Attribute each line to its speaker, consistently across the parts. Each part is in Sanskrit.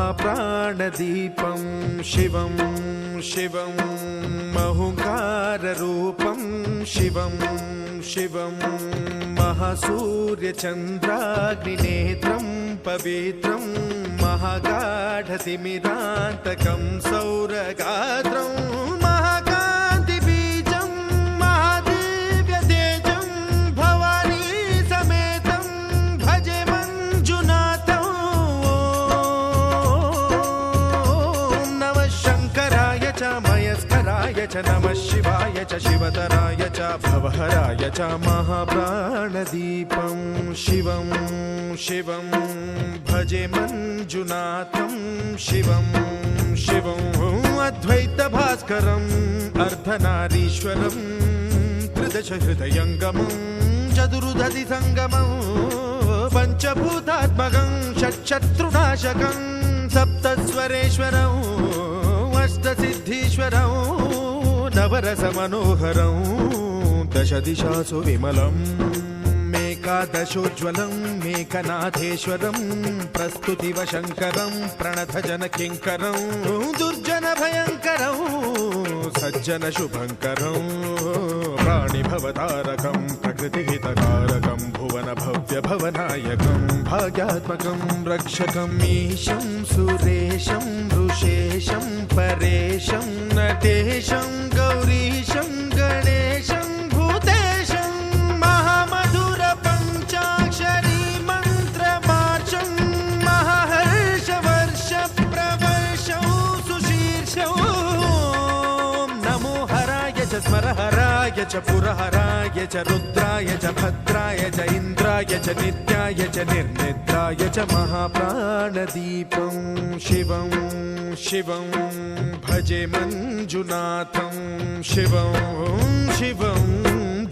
Speaker 1: महाप्राणदीपं शिवं शिवं महुङ्काररूपं शिवं शिवं महासूर्यचन्द्राग्निनेत्रं पवित्रं महागाढतिमिरान्तकं सौरगात्रं महाकान्तिबीजं महादिव्यतेजं भवानी समेतं भजे मञ्जुनाथं। ॐ नमः शङ्कराय च मयस्कराय च नमः शिवाय च शिवतराय च भवहराय च महाप्राणदीपं शिवं शिवं भजे मञ्जुनाथं शिवं शिवं अद्वैतभास्करम् अर्धनारीश्वरं त्रिदशहृदयङ्गमं चतुर्दधिसङ्गमं पञ्चभूतात्मकं षट्शत्रुनाशकं सप्तस्वरेश्वरं अष्टसिद्धीश्वरं नवरसमनोहरं दशदिशासु विमलम् एकादशोज्ज्वलं मेकनाथेश्वरं प्रस्तुतिवशङ्करं प्रणतजनकिङ्करं दुर्जनभयङ्करं सज्जनशुभङ्करं प्राणिभवतारकं प्रकृतिहितकारकं भुवनभव्यभवनायकं भाग्यात्मकं रक्षकं ईशं सुरेशं ऋषेशं परेशं नटेशं गौरीशं गणेशं भूतेशं महामधुर पञ्चाक्षरी मन्त्रमार्चं महाहर्षवर्ष प्रवर्षं सुशीर्षं नमो हराय च स्मरहराय च पुरहराय च रुद्राय च भद्राय च इन्द्राय च नित्याय च निर्निद्राय च महाप्राणदीपं शिवं शिवं भजे मञ्जुनाथं शिवं शिवं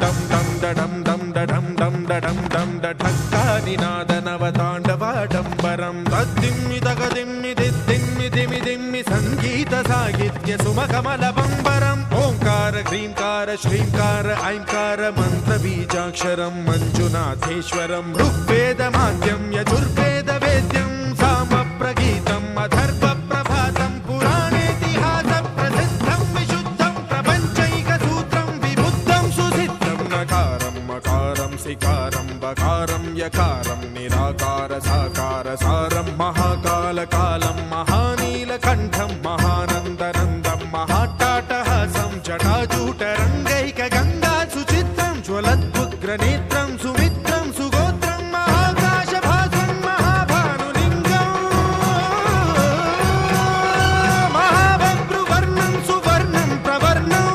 Speaker 1: दं दं दडं दं दडं दं दडं दं दठक्कानिनादनवताण्डवाडम्बरं तद्दिम्मि तगदिम्मि दिद्दिम्मि दिमि दिम्मि सङ्गीतसाहित्य सुमकमलबम्बरम् ओङ्कार ह्रीङ्कार श्रीङ्कार ऐङ्कार मन्त्रबीजाक्षरं मञ्जुनाथेश्वरं ऋग्वेदमाद्यं यजुर्वेदवेद्यं सामप्रगीतम् अथर्वप्रभातं पुराणेतिहासप्रसिद्धं विशुद्धं प्रपञ्चैकसूत्रं विबुद्धं सुसिद्धं नकारं मकारं सिकारं बकारं यकारं निराकार साकार सारं महाकालकालं महानीलकण्ठं महानन्दनन्दं महाट्टाटहासं जटाजूटरङ्गैकगङ्गा सुचित्रं ज्वलद्वुग्रनेत्रं सुमित्रं सुगोत्रं महाकाशभासं महाभानुलिङ्गं महाभद्रुवर्णं सुवर्णं प्रवर्णं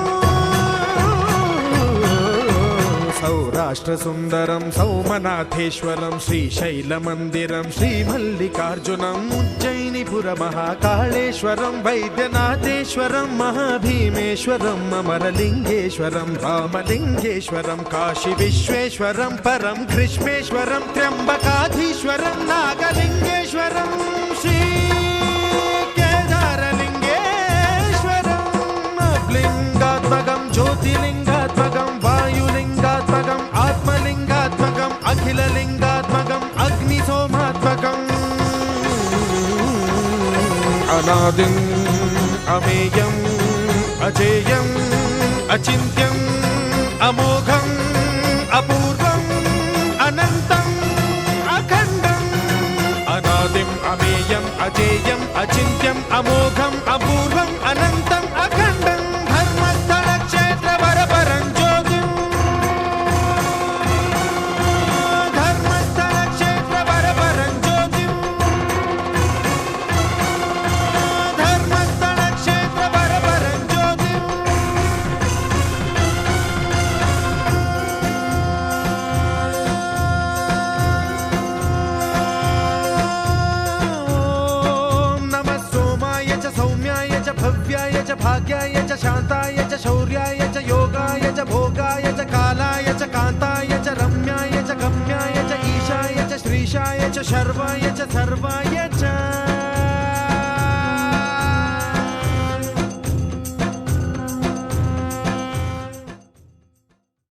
Speaker 1: सौराष्ट्रसुन्दरं सौमनाथेश्वरं श्रीशैलमन्दिरं श्रीमल्लिकार्जुनम् उज्जयिनीपुरमहाकाळेश्वरं वैद्यनाथेश्वरं महाभीमेश्वरम् अमरलिङ्गेश्वरं रामलिङ्गेश्वरं काशीविश्वेश्वरं परं कृष्णेश्वरं त्र्यम्बकाधीश्वरं नागलिङ्गेश्वरं श्रीकेदारलिङ्गेश्वरं लिङ्गात्मकं ज्योतिलिङ्गात्मकं वायुलिङ्गात्मकम् आत्मलिङ्गात्मकम् अखिललिङ्गात्मकम् अग्निसोमात्मकम् अनादिम् अमेयम् अजेयम् अचिन्त्यम् अमोघम् अपूर्वम् अनन्तम् अखण्डम् अनादिम् अमेयम् अजेयम् अचिन्त्यम् अमोघम् अपूर्वम् अनन्तम् अखण्डम् धर्मस्थलक्षेत्रवरपरं ज्योतिम् धर्मस्थलक्षेत्रवरपरं ज्योतिम् धर्मस्थलक्षेत्रवरपरं ज्योतिम् भव्याय च भाग्याय च शान्ताय च शौर्याय च योगाय च भोगाय च कालाय च कान्ताय च रम्याय च गम्याय च ईशाय च श्रीशाय च शर्वाय च सर्वाय